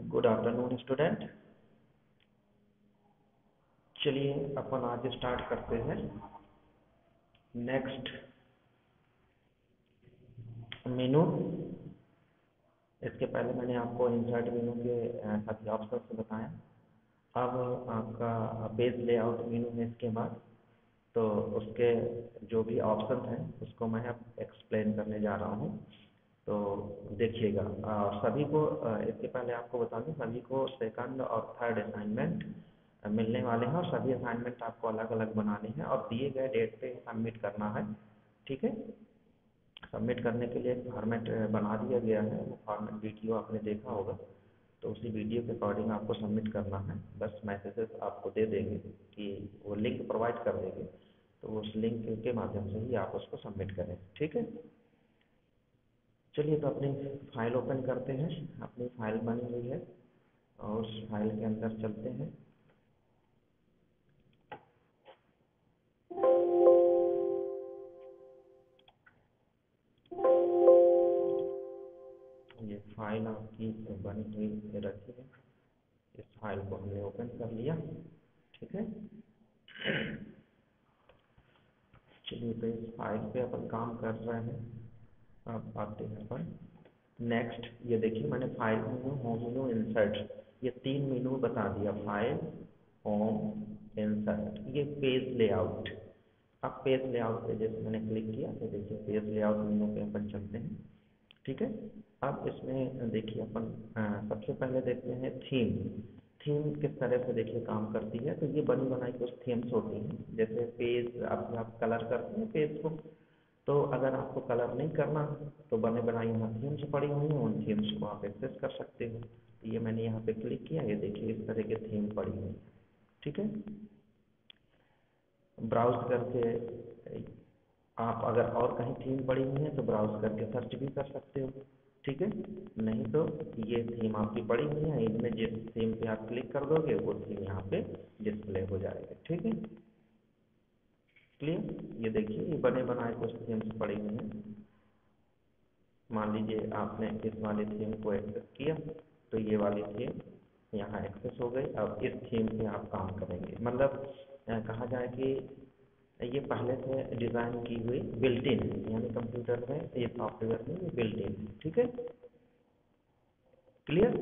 Good afternoon student. चलिए अपन आज start करते हैं नेक्स्ट मेनू। इसके पहले मैंने आपको इंसर्ट मेनू के साथ ऑप्शन बताया। अब आपका पेज लेआउट मेनू है इसके बाद, तो उसके जो भी ऑप्शन हैं उसको मैं अब एक्सप्लेन करने जा रहा हूँ। तो देखिएगा, और सभी को इसके पहले आपको बता दूं, सभी को सेकंड और थर्ड असाइनमेंट मिलने वाले हैं और सभी असाइनमेंट आपको अलग अलग बनाने हैं और दिए गए डेट पे सबमिट करना है। ठीक है, सबमिट करने के लिए एक फॉर्मेट बना दिया गया है। वो फॉर्मेट वीडियो आपने देखा होगा, तो उसी वीडियो के अकॉर्डिंग आपको सबमिट करना है। बस मैसेजेस आपको दे देंगे कि वो लिंक प्रोवाइड कर देंगे, तो उस लिंक के माध्यम से ही आप उसको सबमिट करें। ठीक है, चलिए तो अपनी फाइल ओपन करते हैं। अपनी फाइल बनी हुई है और उस फाइल के अंदर चलते हैं। ये फाइल आपकी बनी हुई रखी है, इस फाइल को हमने ओपन कर लिया। ठीक है, चलिए तो इस फाइल पे अपन काम कर रहे हैं। अब आते हैं अपन नेक्स्ट। ये देखिए, मैंने फाइल मेनू, होम मेनू, इंसर्ट, ये तीन मेनू बता दिया। फाइल, होम, इंसर्ट, ये पेज लेआउट। अब पेज लेआउट पे जैसे मैंने क्लिक किया तो देखिए पेज लेआउट मेनू पे अपन चलते हैं। ठीक है, अब इसमें देखिए अपन सबसे पहले देखते हैं थीम। थीम किस तरह से देखिए काम करती है। तो ये बनी बनाई कुछ थीम्स होती हैं। जैसे पेज आप कलर करते हैं पेज को, तो अगर आपको कलर नहीं करना तो बने बनाई यहाँ थीम्स पड़ी हुई हैं, उन थीम्स को आप एक्सेस कर सकते हो। तो ये मैंने यहाँ पे क्लिक किया, ये देखिए इस तरह के थीम पड़ी हुई है। ठीक है, ब्राउज करके आप अगर और कहीं थीम पड़ी हुई है तो ब्राउज करके सर्च भी कर सकते हो। ठीक है, नहीं तो ये थीम आपकी पड़ी हुई है, इनमें जिस थीम पे आप क्लिक कर दोगे वो थीम यहाँ पे डिस्प्ले हो जाएगा। ठीक है, क्लियर। ये देखिए ये बने बनाए कुछ थीम्स पड़ी हुई हैं। मान लीजिए आपने इस वाले थीम को एक्सेस किया तो ये वाली थीम यहाँ एक्सेस हो गई। अब इस थीम पे आप काम करेंगे, मतलब कहा जाए कि ये पहले से डिज़ाइन की हुई बिल्ट इन है, यानी कंप्यूटर में ये सॉफ्टवेयर में ये बिल्ट इन है। ठीक है, क्लियर।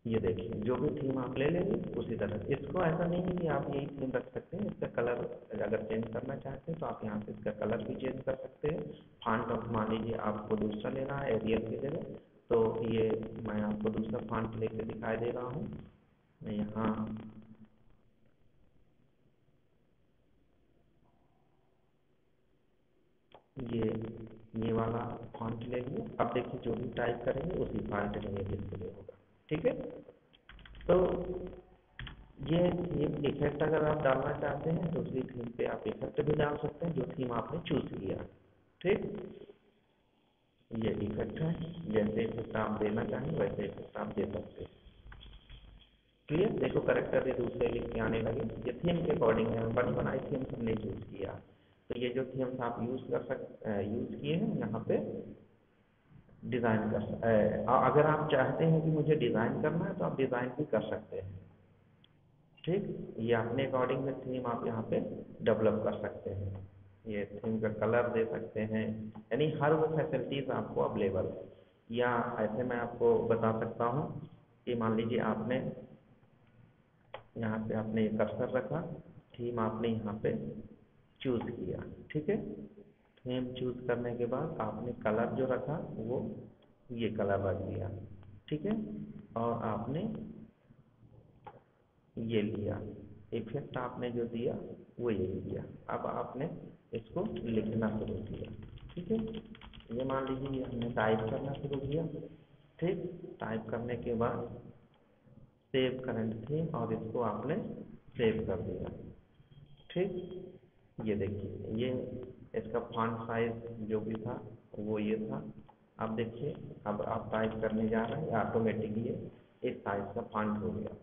ये देखिए जो भी थीम आप ले लेंगे उसी तरह, इसको ऐसा नहीं है कि आप यही थीम रख सकते हैं। इसका कलर अगर चेंज करना चाहते हैं तो आप यहाँ से इसका कलर भी चेंज कर सकते हैं। फॉन्ट ऑफ मान लीजिए आपको दूसरा लेना है एरियल की जगह, तो ये मैं आपको दूसरा फॉन्ट लेके दिखाई दे रहा हूँ। मैं यहाँ ये वाला फॉन्ट ले लिया। अब देखिए जो भी टाइप करेंगे उसी फॉन्ट में ये डिस्प्ले होगा। ठीक है, तो ये थीम इफेक्ट अगर आप डालना चाहते हैं तो उसी थीम पे आप इफेक्ट भी डाल सकते हैं जो थीम आपने चूज किया। ठीक, ये इफेक्ट है, जैसे इफेक्ट आप देना चाहें वैसे इफेक्ट आप दे सकते हैं। क्लियर, देखो करेक्टर भी दूसरे लिख के आने लगे। ये थीम के अकॉर्डिंग है, बनी बनाई थीम हमने चूज किया। तो ये जो थीम्स आप यूज किए हैं यहाँ पे डिज़ाइन अगर आप चाहते हैं कि मुझे डिज़ाइन करना है तो आप डिज़ाइन भी कर सकते हैं। ठीक, ये अपने अकॉर्डिंग में थीम आप यहाँ पे डेवलप कर सकते हैं। ये थीम का कलर दे सकते हैं, यानी हर वो फैसिलिटीज़ आपको अवेलेबल है। या ऐसे मैं आपको बता सकता हूँ कि मान लीजिए आपने यहाँ पे आपने ये कर्सर रखा, थीम आपने यहाँ पे चूज़ किया। ठीक है, थीम चूज़ करने के बाद आपने कलर जो रखा वो ये कलर रख दिया। ठीक है, और आपने ये लिया, इफेक्ट आपने जो दिया वो ये दिया। अब आपने इसको लिखना शुरू किया। ठीक है, ये मान लीजिए हमने टाइप करना शुरू किया। ठीक, टाइप करने के बाद सेव करंट थीम और इसको आपने सेव कर दिया। ठीक, ये देखिए ये इसका फॉन्ट साइज जो भी था वो ये था। अब देखिए, अब आप टाइप करने जा रहे हैं ऑटोमेटिकली इस साइज का फॉन्ट हो गया।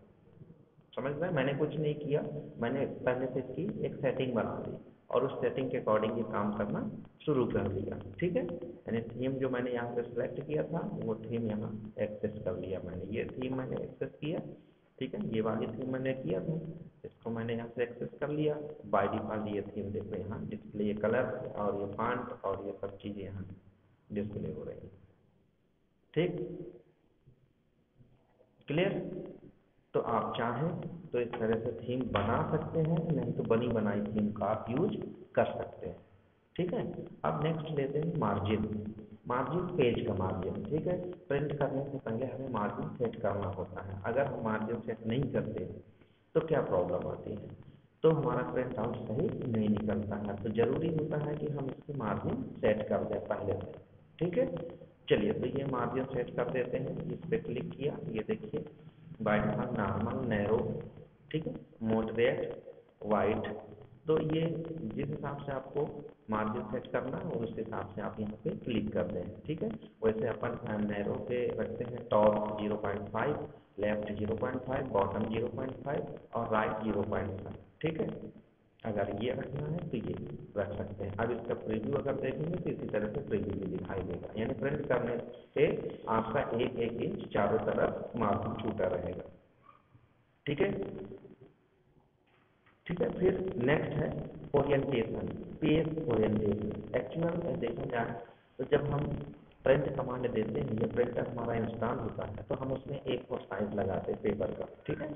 समझ रहे हैं, मैंने कुछ नहीं किया, मैंने पहले से इसकी एक सेटिंग बना दी। और उस सेटिंग के अकॉर्डिंग ये काम करना शुरू कर दिया। ठीक है, यानी थीम जो मैंने यहाँ पे सिलेक्ट किया था वो थीम यहाँ एक्सेस कर लिया मैंने, ये थीम मैंने एक्सेस किया। ठीक है, ये वाली थीम मैंने किया था, इसको मैंने यहाँ से एक्सेस कर लिया। बाय डिफॉल्ट ये थीम देखो यहाँ डिस्प्ले कलर और ये फॉन्ट और ये सब चीज़ें यहाँ डिस्प्ले हो रही है। ठीक, क्लियर। तो आप चाहें तो इस तरह से थीम बना सकते हैं, नहीं तो बनी बनाई थीम का आप यूज कर सकते हैं। ठीक है, अब नेक्स्ट लेते हैं मार्जिन। मार्जिन पेज का मार्जिन। ठीक है, प्रिंट करने से पहले हमें मार्जिन सेट करना होता है। अगर हम मार्जिन सेट नहीं करते तो क्या प्रॉब्लम आती है, तो हमारा प्रिंट आउट सही नहीं निकलता है। तो जरूरी होता है कि हम इसकी मार्जिन सेट कर दें पहले से। ठीक है, चलिए तो ये मार्जिन सेट कर देते हैं। इस पर क्लिक किया, ये देखिए बाय डिफॉल्ट नॉर्मल, नैरो, ठीक है, मॉडरेट, वाइट। तो ये जिस हिसाब से आपको मार्जिन सेट करना है उस हिसाब से आप यहाँ पे क्लिक कर दें। ठीक है, वैसे अपन नैरो पे रखते हैं टॉप 0.5, लेफ्ट 0.5, बॉटम 0.5 और राइट 0.5। ठीक है, अगर ये रखना है तो ये रख सकते हैं। अब इसका प्रीव्यू अगर देखेंगे तो इसी तरह से प्रीव्यू भी दिखाई देगा, यानी प्रिंट करने पे आपका एक एक इंच चारों तरफ मार्जिन छूटा रहेगा। ठीक है, ठीक है, फिर नेक्स्ट है ओरिएंटेशन, पेज ओरिएंटेशन। एक्चुअल में देखा जाए तो जब हम प्रिंट कमांड देते हैं, ये प्रिंटर हमारा इंस्टॉल होता है तो हम उसमें A4 साइज लगाते हैं पेपर का। ठीक है,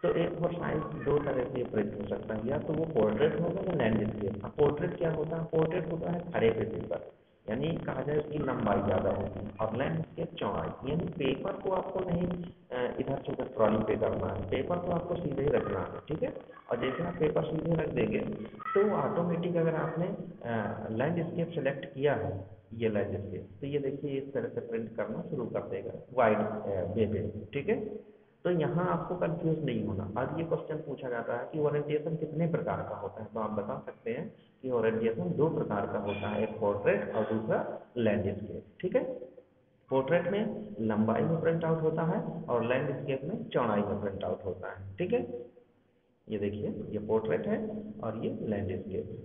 तो A4 साइज दो तरह से प्रिंट हो सकता है, या तो वो पोर्ट्रेट होगा या लैंडस्केप। अब पोर्ट्रेट क्या होता है, पोर्ट्रेट होता है खड़े पे पेपर, यानी कहा जाए उसकी लंबाई ज़्यादा होती है, और लैंडस्केप चौड़ाई, यानी पेपर को आपको नहीं इधर से उधर ट्रॉली पे करना है, पेपर को आपको सीधे ही रखना है। ठीक है, और जैसे आप पेपर सीधे रख देंगे तो ऑटोमेटिक अगर आपने लैंडस्केप सेलेक्ट किया है, ये लैंडस्केप, तो ये देखिए इस तरह से प्रिंट करना शुरू कर देगा वाइड वे पे। ठीक है, तो यहाँ आपको कंफ्यूज नहीं होना। अब ये क्वेश्चन पूछा जाता है कि ओरिएंटेशन कितने प्रकार का होता है, तो आप बता सकते हैं कि ओरिएंटेशन दो प्रकार का होता है, एक पोर्ट्रेट और दूसरा लैंडस्केप। ठीक है, पोर्ट्रेट में लंबाई में प्रिंट आउट होता है और लैंडस्केप में चौड़ाई में प्रिंट आउट होता है। ठीक है, ये देखिए ये पोर्ट्रेट है और ये लैंडस्केप।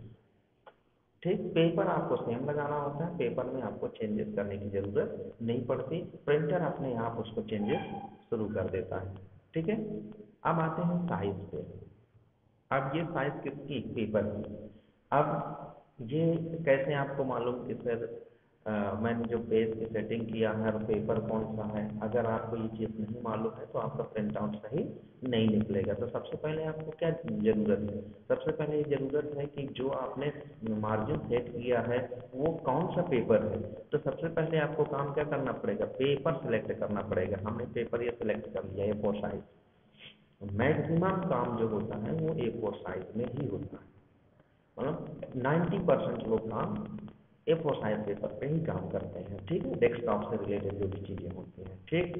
ठीक, पेपर आपको सेम लगाना होता है, पेपर में आपको चेंजेस करने की जरूरत नहीं पड़ती, प्रिंटर अपने आप उसको चेंजेस शुरू कर देता है। ठीक है, अब आते हैं साइज पे। अब ये साइज किसकी, पेपर की। अब ये कैसे आपको मालूम कि सर मैंने जो पेज की सेटिंग किया है और पेपर कौन सा है, अगर आपको ये चीज़ नहीं मालूम है तो आपका प्रिंट आउट सही नहीं निकलेगा। तो सबसे पहले आपको क्या ज़रूरत है, सबसे पहले ये ज़रूरत है कि जो आपने मार्जिन सेट किया है वो कौन सा पेपर है। तो सबसे पहले आपको काम क्या करना पड़ेगा, पेपर सेलेक्ट करना पड़ेगा। हमने पेपर ये सेलेक्ट कर लिया A4 साइज। मैक्सिमम काम जो होता है वो A4 साइज में ही होता है, मतलब 90% लोग काम A4 साइज पेपर पे ही काम करते हैं। ठीक है, डेस्कटॉप से रिलेटेड जो भी चीज़ें होती हैं। ठीक,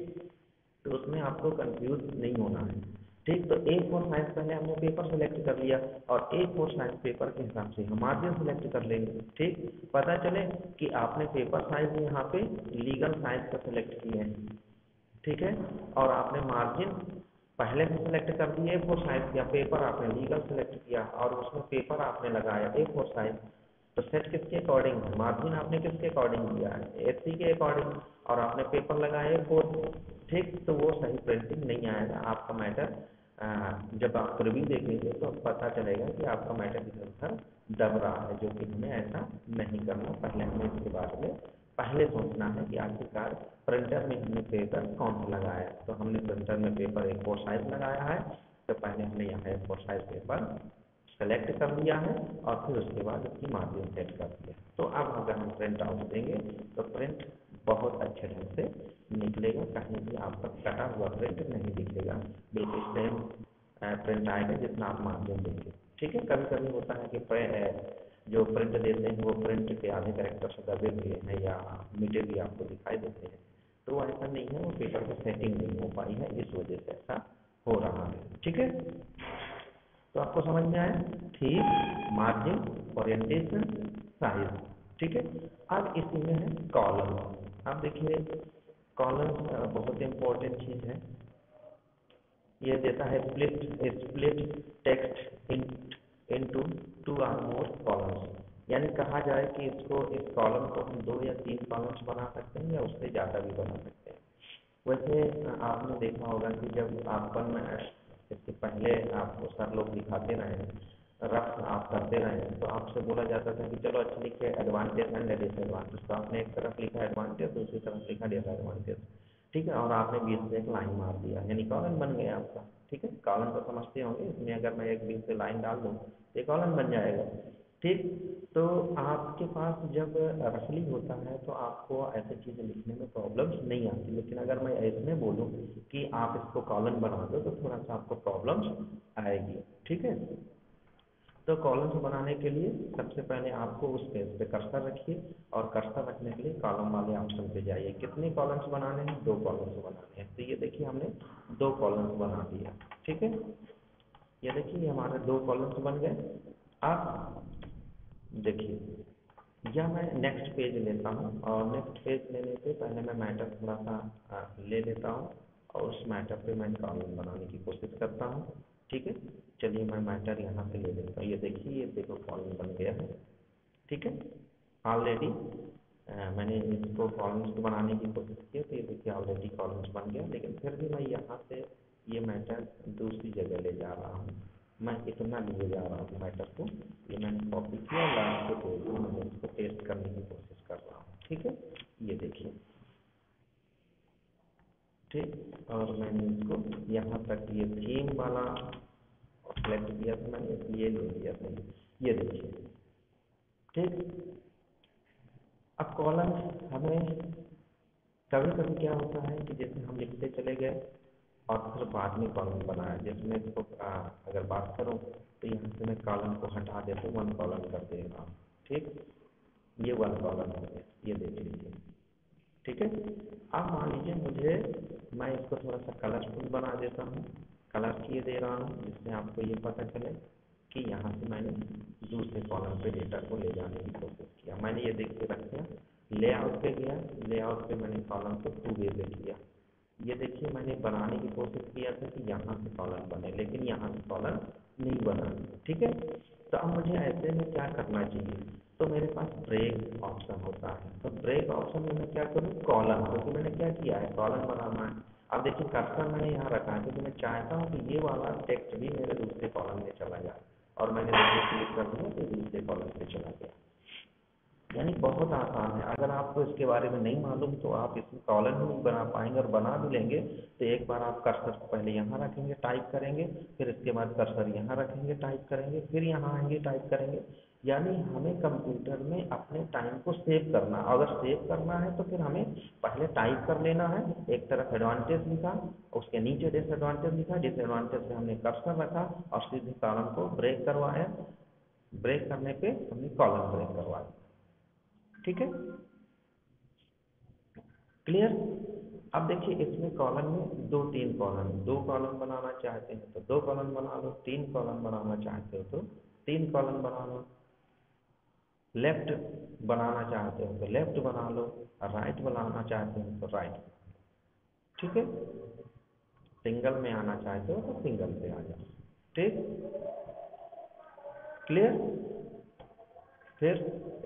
तो उसमें आपको कंफ्यूज नहीं होना है। ठीक, तो A4 साइज पहले हमने पेपर सेलेक्ट कर लिया और A4 साइज पेपर के हिसाब से हम मार्जिन सेलेक्ट कर लेंगे। ठीक, पता चले कि आपने पेपर साइज यहाँ पे लीगल साइज का सेलेक्ट किए हैं। ठीक है, और आपने मार्जिन पहले से सेलेक्ट कर दिए A4 साइज, या पेपर आपने लीगल सेलेक्ट किया और उसमें पेपर आपने लगाया A4 साइज। तो सेट किसके अकॉर्डिंग है, मार्जिन आपने किसके अकॉर्डिंग किया है, AC के अकॉर्डिंग, और आपने पेपर लगाया A4। ठीक, तो वो सही प्रिंटिंग नहीं आएगा आपका मैटर। जब आप रिव्यू देखेंगे तो पता चलेगा कि आपका मैटर इधर उधर दब रहा है, जो कि हमें ऐसा नहीं करना। पहले हमें इसके बारे में पहले सोचना है कि आखिरकार प्रिंटर में हमने पेपर कौन सा लगाया है। तो हमने प्रिंटर में पेपर A4 साइज लगाया है, तो पहले हमने यहाँ A4 साइज पेपर सेलेक्ट कर लिया है और फिर उसके बाद उसकी मार्जिन सेट कर दिया। तो अब अगर हम प्रिंट आउट देंगे तो प्रिंट बहुत अच्छे ढंग से निकलेगा, कहीं भी आपका कटा हुआ प्रिंट नहीं दिखेगा, बिल्कुल सेम प्रिंट आएगा जितना आप मार्जिन देंगे। ठीक है, कभी कभी होता है कि जो प्रिंट देते हैं वो प्रिंट के आधे कैरेक्टर से दबे हुए हैं या मिटे भी आपको दिखाई देते हैं, तो ऐसा नहीं है, वो पेपर की सेटिंग नहीं हो पाई है, इस वजह से ऐसा हो रहा है। ठीक है, तो आपको समझ में आया, थीम, मार्जिन, ओरिएंटेशन, साइज। ठीक है, अब इसी में है कॉलम। अब देखिए कॉलम बहुत इंपॉर्टेंट चीज़ है, ये देता है स्प्लिट टेक्स्ट इन इनटू 2 और मोर कॉलम्स, यानी कहा जाए कि इसको इस कॉलम को हम 2 या 3 कॉलम्स बना सकते हैं या उससे ज़्यादा भी बना सकते हैं। वैसे आपने देखा होगा कि जब आपन इसके पहले आपको सर लोग दिखाते रहे, रफ आप करते रहे, तो आपसे बोला जाता था कि चलो अच्छा लिखिए एडवांटेज एंड डिसएडवांटेज, तो आपने एक तरफ लिखा एडवांटेज, दूसरी तरफ लिखा डिसएडवांटेज, ठीक है, और आपने बीच से एक लाइन मार दिया, यानी कॉलम बन गया आपका। ठीक है, कॉलम तो समझते होंगे, इसमें अगर मैं एक बीच से लाइन डाल दूँ तो एक कॉलम बन जाएगा। ठीक, तो आपके पास जब रफली होता है तो आपको ऐसी चीज़ें लिखने में प्रॉब्लम्स नहीं आती, लेकिन अगर मैं इसमें बोलूँ कि आप इसको कॉलम बना दो तो थोड़ा सा आपको प्रॉब्लम्स आएगी। ठीक है, तो कॉलम्स बनाने के लिए सबसे पहले आपको उस पेज पे कर्सर रखिए, और कर्सर रखने के लिए कॉलम वाले ऑप्शन पे जाइए। कितने कॉलम्स बनाने हैं? 2 कॉलम्स बनाने हैं। तो ये देखिए हमने 2 कॉलम्स बना दिया। ठीक है, ये देखिए हमारे 2 कॉलम्स बन गए। अब देखिए, या मैं नेक्स्ट पेज लेता हूँ, और नेक्स्ट पेज लेने से पहले मैं मैटर थोड़ा सा ले लेता हूँ, और उस मैटर पे मैं कॉलम बनाने की कोशिश करता हूँ। ठीक है, चलिए मैं मैटर यहाँ से ले लेता हूँ। ये देखिए, ये देखो कॉलम बन गया है। ठीक है, ऑलरेडी मैंने इसको कॉलम्स को बनाने की कोशिश की, तो ये देखिए ऑलरेडी कॉलम्स बन गया, लेकिन फिर भी मैं यहाँ से ये मैटर दूसरी जगह ले जा रहा हूँ। मैं इतना लिए जा रहा हूँ मैटर को, ये मैंने कॉपी किया, लास्ट के पेज में मैं इसको पेस्ट करने की कोशिश कर रहा हूँ। ठीक है, ये देखिए, ठीक, और मैंने इसको यहाँ तक ये थीम वाला सेलेक्ट किया था मैंने, इसलिए ले लिया था। ये देखिए, ठीक, अब कॉलम हमें कभी कभी क्या होता है कि जैसे हम लिखते चले गए और फिर बाद में कॉलम बनाया, जैसे मैं इसको अगर बात करूँ तो यहाँ से मैं कॉलम को हटा देता हूँ, 1 कॉलम कर देगा। ठीक, ये 1 कॉलम हो गया, ये देख लीजिए। ठीक है, अब मान लीजिए मुझे, मैं इसको थोड़ा सा कलरफुल बना देता हूँ, कलर किए दे रहा हूँ, जिससे आपको ये पता चले कि यहाँ से मैंने दूसरे कॉलम पे डेटा को ले जाने की कोशिश किया। मैंने ये देख के रख दिया, लेआउट पे गया, लेआउट पे मैंने कॉलम को 2 वे पे किया। ये देखिए मैंने बनाने की कोशिश किया था कि यहाँ से कॉलम बने, लेकिन यहाँ से कॉलम नहीं बना। ठीक है, तो अब मुझे ऐसे में क्या करना चाहिए? तो मेरे पास ब्रेक ऑप्शन होता है, तो ब्रेक ऑप्शन में मैं क्या करूँ? कॉलम, क्योंकि मैंने क्या किया है, कॉलम बनाना है। अब देखिए कर्सर मैंने यहाँ रखा है क्योंकि मैं चाहता हूँ कि ये वाला टेक्स्ट भी मेरे दूसरे कॉलम में चला जाए, और मैंने देखिए क्लिक कर दिया तो दूसरे कॉलम पे चला गया। यानी बहुत आसान है। अगर आपको इसके बारे में नहीं मालूम तो आप इसमें कॉलम ही नहीं बना पाएंगे, और बना भी लेंगे तो एक बार आप कर्सर को पहले यहाँ रखेंगे, टाइप करेंगे, फिर इसके बाद कर्सर यहाँ रखेंगे, टाइप करेंगे, फिर यहाँ आएंगे, टाइप करेंगे। यानी हमें कंप्यूटर में अपने टाइम को सेव करना, अगर सेव करना है तो फिर हमें पहले टाइप कर लेना है। एक तरफ एडवांटेज लिखा, उसके नीचे डिसएडवांटेज लिखा, डिसएडवांटेज पे हमने कर्सर रखा और सीधे कॉलम को ब्रेक करवाया, ब्रेक करने पे हमने कॉलम ब्रेक करवाया। ठीक है, क्लियर? अब देखिए इसमें कॉलम में 2-3 कॉलम, 2 कॉलम बनाना चाहते हैं तो 2 कॉलम बना लो, 3 कॉलम बनाना चाहते हो तो 3 कॉलम बना लो, लेफ्ट बनाना चाहते हो तो लेफ्ट बना लो, और राइट बनाना चाहते हो तो राइट। ठीक है, सिंगल में आना चाहते हो तो सिंगल पे आ जाओ। ठीक, क्लियर? फिर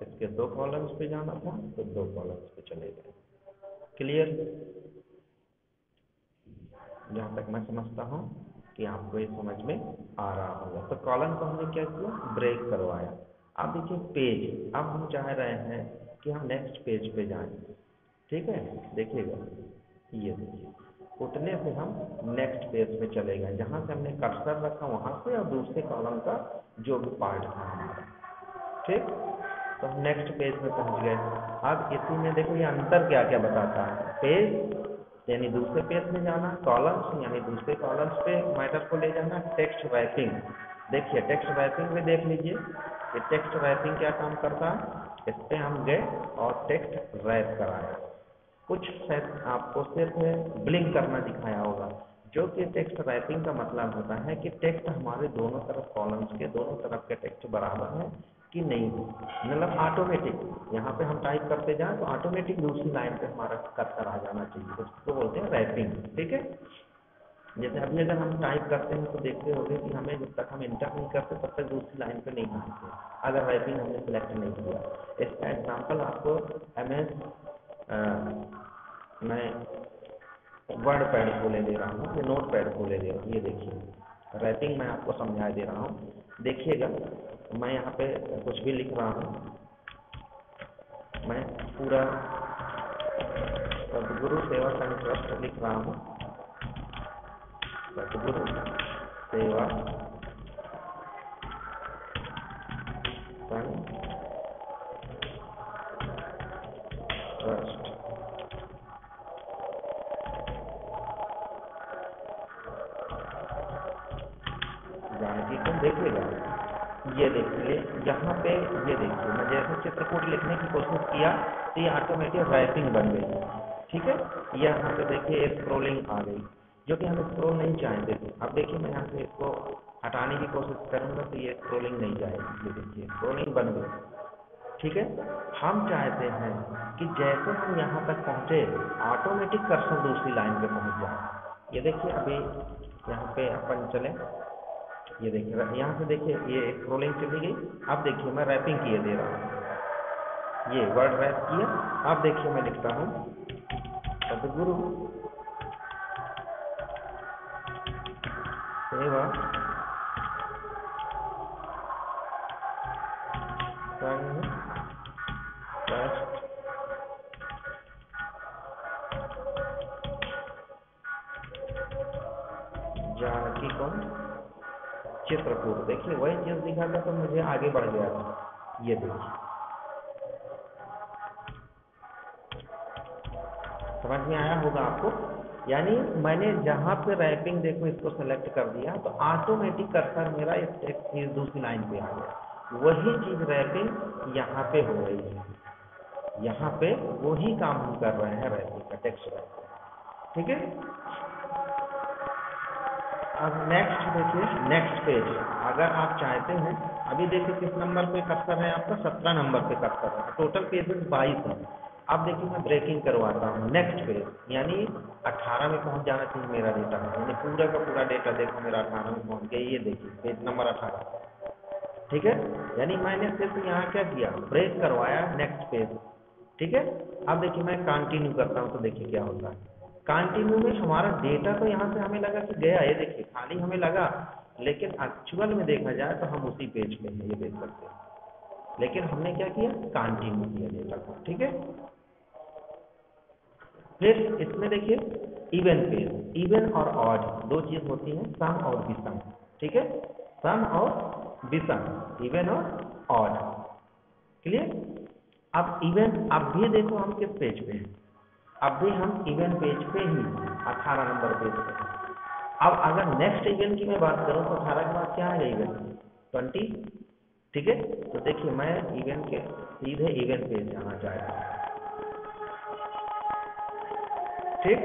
इसके 2 कॉलम्स पे जाना था तो 2 कॉलम्स पे चले गए। क्लियर? जहाँ तक मैं समझता हूँ कि आपको ये समझ में आ रहा होगा। तो कॉलम को हमने क्या किया? ब्रेक करवाया। अब देखिए पेज, अब हम चाह रहे हैं कि हम नेक्स्ट पेज पे जाएं। ठीक है, देखिएगा, ये देखिए, उतने से हम नेक्स्ट पेज पे चले गए, जहाँ से हमने कर्सर रखा वहाँ से, और दूसरे कॉलम का जो भी पार्ट था हमारा। ठीक, तो हम नेक्स्ट पेज पे पहुँच गए। अब इसी में देखो ये अंतर क्या क्या बताता है। पेज यानी दूसरे पेज में जाना, कॉलम्स यानी दूसरे कॉलम्स पे मैटर को ले जाना, टेक्स्ट रैपिंग। देखिए टेक्स्ट रैपिंग में देख लीजिए कि टेक्स्ट रैपिंग क्या काम करता है। इस पर हम गए और टेक्स्ट रैप कराया, कुछ शायद आपको सिर्फ ब्लिंक करना दिखाया होगा, जो कि टेक्स्ट रैपिंग का मतलब होता है कि टेक्स्ट हमारे दोनों तरफ, कॉलम्स के दोनों तरफ के टेक्स्ट बराबर है कि नहीं, मतलब ऑटोमेटिक यहाँ पे हम टाइप करते जाएं तो ऑटोमेटिक दूसरी लाइन पे हमारा कर्सर आ जाना चाहिए, उसको बोलते हैं रैपिंग। ठीक है, जैसे अभी अगर हम टाइप करते हैं तो देखते होंगे कि हमें जब तक हम इंटर नहीं करते तब तक दूसरी लाइन पे नहीं पहुँचते, अगर रैपिंग हमने सेलेक्ट नहीं किया। इसका एग्जांपल आपको MS मैं वर्ड पैड खोले दे रहा हूँ, या नोट पैड खोले दे रहा हूँ। ये देखिए रैपिंग मैं आपको समझा दे रहा हूँ, देखिएगा। मैं यहाँ पे कुछ भी लिख रहा हूँ, मैं पूरा सदगुरु सेवा संघ ट्रस्ट लिख रहा हूँ, सदगुरु सेवा संघ ट्रस्ट। जानकी को देखिएगा, ये देखिए यहाँ पे, ये देखिए मैं जैसे चित्रकूट लिखने की कोशिश किया तो ये ऑटोमेटिक रैपिंग बन गई, ठीक है। यहाँ पे देखिए स्क्रोलिंग आ गई, जो कि हम स्क्रोल नहीं चाहते थे। अब देखिए मैं यहाँ से इसको हटाने की कोशिश करूँगा तो ये स्क्रोलिंग नहीं जाएगी, ये देखिए स्क्रोलिंग बन गई, ठीक है। हम चाहते हैं कि जैसे हम यहाँ तक पहुँचे ऑटोमेटिक कर्सर दूसरी लाइन पे पहुँच जाए। ये देखिए अभी यहाँ पे अपन चले, ये देखिए यहाँ से देखिए ये स्क्रोलिंग चली गई। अब देखिए मैं रैपिंग किए दे रहा हूँ, ये वर्ड रैप किया। अब देखिए मैं लिखता हूँ सदगुरु सेवा संघ ट्रस्ट जानकी कुंज चित्रकूट। देखिए वही चीज लिखा था तो मुझे आगे बढ़ गया था। ये देखिए समझ में आया होगा आपको। यानी मैंने जहाँ पे रैपिंग देखो इसको सेलेक्ट कर दिया तो ऑटोमेटिक कर्सर मेरा इस दूसरी लाइन पे आ गया। वही चीज रैपिंग यहाँ पे हो रही है, यहाँ पे वही काम हम कर रहे हैं रैपिंग का, टेक्स्ट रैपिंग, ठीक है। अब नेक्स्ट देखिए, नेक्स्ट पेज अगर आप चाहते हैं, अभी देखिए किस नंबर पे कर्सर है आपका, 17 नंबर पे कर्सर है, टोटल पेजेस 22 है। अब देखिए मैं ब्रेकिंग करवाता हूँ, नेक्स्ट पेज यानी 18 में पहुंच जाना चाहिए मेरा डेटा, यानी पूरा का पूरा डेटा देखो मेरा 18 में पहुंच गया। ये देखिए पेज नंबर 18, ठीक है। यानी मैंने सिर्फ यहाँ क्या किया, ब्रेक करवाया नेक्स्ट पेज, ठीक है। अब देखिए मैं कंटिन्यू करता हूँ तो देखिए क्या होता है। कंटिन्यू में हमारा डेटा तो यहाँ से हमें लगा कि गया, ये देखिए खाली हमें लगा, लेकिन एक्चुअल में देखा जाए तो हम उसी पेज पे हैं, ये देख सकते हैं। लेकिन हमने क्या किया, कंटिन्यू किया डेटा को, ठीक है। फिर इसमें देखिए इवन पेज, इवन और ऑड दो चीज होती हैं, सम और विषम, ठीक है। सम और विषम, इवन और ऑड, क्लियर। अब इवन, अब भी देखो हम किस पेज पे हैं, अब भी हम इवन पेज पे ही 18 नंबर पेज पे हैं। अब अगर नेक्स्ट इवन की मैं बात करूं तो 18 के बाद क्या आएगा, इवन 20, ठीक है। तो देखिए मैं इवन के सीधे इवन पेज जाना चाहता हूँ, ठीक।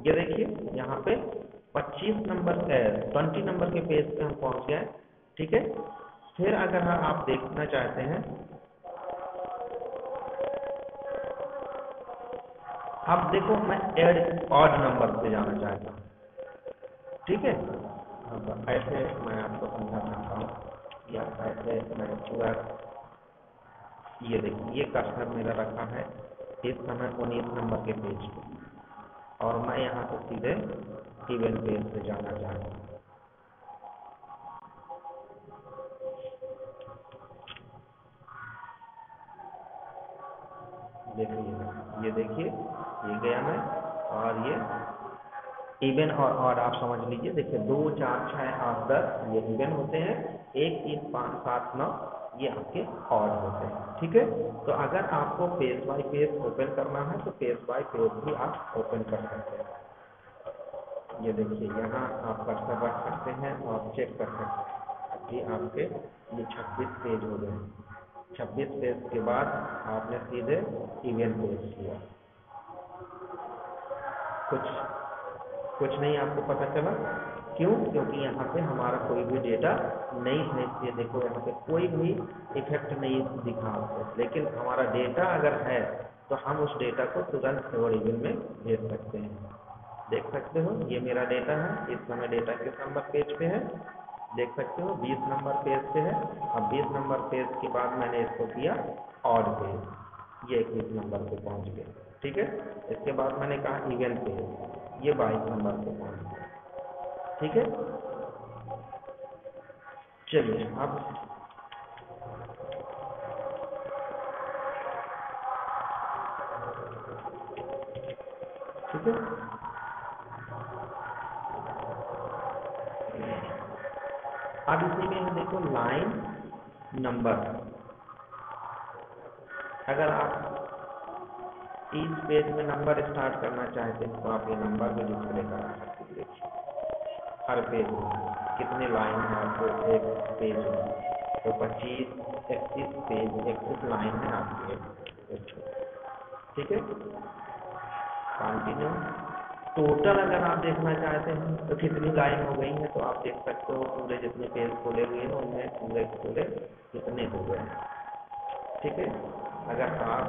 ये देखिए यहाँ पे 25 नंबर 20 नंबर के पेज पे हम पहुंच गए, ठीक है। फिर अगर आप देखना चाहते हैं, अब देखो मैं ऐड ऑड नंबर पे जाना चाहता हूँ, ठीक है। अब ऐसे मैं आपको समझा सकता हूँ, या ऐसे मैं पूरा, ये देखिए ये कर्सर मेरा रखा है इस समय 19 नंबर के पेज पे, और मैं यहाँ से सीधे इवन पेज पे जाना चाहता हूँ। देखिए ये देखिए ये गया मैं, और ये इवन और ऑड आप समझ लीजिए। देखिए 2 4 6 8 10 ये इवन होते हैं, 1 3 5 7 9 ये आपके ऑड होते हैं, ठीक है। तो अगर आपको पेज बाय पेज ओपन करना है तो पेज बाय पेज भी आप ओपन कर सकते हैं। ये देखिए यहाँ आप कर्सर रख सकते हैं और चेक कर सकते हैं। अभी आपके ये 26 पेज हो गए, 26 पेज के बाद आपने सीधे इवन पेज किया, कुछ कुछ नहीं आपको पता चला। क्यों? क्योंकि यहाँ पे हमारा कोई भी डेटा नहीं है, इसलिए देखो यहाँ पे कोई भी इफेक्ट नहीं दिखा आपको। लेकिन हमारा डेटा अगर है तो हम उस डेटा को तुरंत वेरिएबल में भेज सकते हैं। देख सकते हो ये मेरा डेटा है, इस समय डेटा किस नंबर पेज पे है, देख सकते हो 20 नंबर पेज पे है। अब 20 नंबर पेज के बाद मैंने इसको किया ऑड पेज, ये 21 नंबर पे पहुंच गया। ठीक है, इसके बाद मैंने कहा इवन पेज, ये 22 नंबर पे पहुंच गया। ठीक है, चलिए अब ठीक है, अब इसी में देखो लाइन नंबर, अगर आप इस पेज में नंबर स्टार्ट करना चाहते हैं तो आप ये नंबर भी डिस्प्ले करा सकते हैं। देखिए हर पेज में कितने लाइन है आपको एक पेज में, तो 25 31 पेज 31 लाइन है आपके। ठीक है, कंटिन्यू। टोटल अगर आप देखना चाहते हैं तो कितनी लाइन हो गई है, तो आप देख सकते हो पूरे जितने पेज खोले हुए हैं उनमें पूरे पूरे कितने हो गए हैं। ठीक है, अगर आप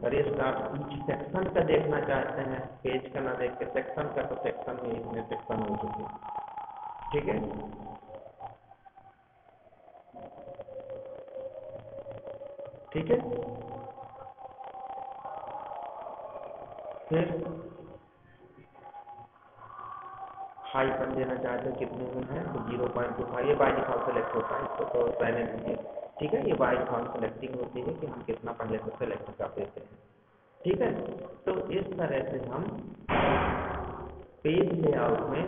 रिस्टार्ट ईच सेक्शन का देखना चाहते हैं, पेज का ना देख के सेक्शन का, तो सेक्शन में इतने सेक्शन हो चुके हैं। ठीक है, ठीक है, फिर हाइफन देना चाहते हैं कितने में है, तो 0.25, ये बाय डिफॉल्ट सेलेक्ट होता है, इसको तो पहले दीजिए। ठीक है, ये बाय डिफॉल्ट सेलेक्टिंग होती है कि हम कितना पहले से सेलेक्ट कर देते हैं। ठीक है, तो इस तरह से हम पेज लेआउट में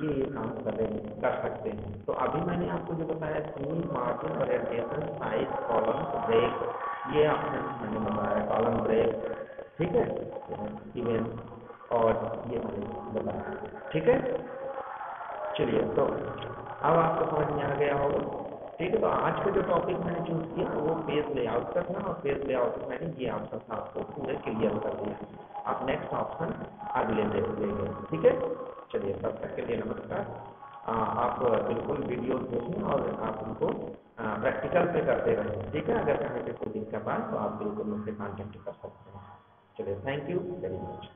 ये काम कर सकते हैं। तो अभी मैंने आपको जो बताया theme, margin, orientation, size, column break, ये ऑप्शन मैंने बताया, कॉलम ब्रेक। ठीक है, इवेंट और ये मैंने बताया। ठीक है, चलिए तो अब आपको समझ में आ गया होगा। ठीक है, तो आज का जो टॉपिक मैंने चूज किया वो पेज लेआउट का था, और पेज लेआउट में मैंने ये ऑप्शन आपको पूरे क्लियर कर दिया। आप नेक्स्ट ऑप्शन अगले देख लेंगे। ठीक है, चलिए तब तक के लिए नमस्कार। आप बिल्कुल वीडियो देखें और आप उनको प्रैक्टिकल पे करते रहें। ठीक है, अगर कहीं पे कोई दिक्कत आए तो आप बिल्कुल मुझसे कॉन्टेक्ट कर सकते हैं। चलिए, थैंक यू वेरी मच।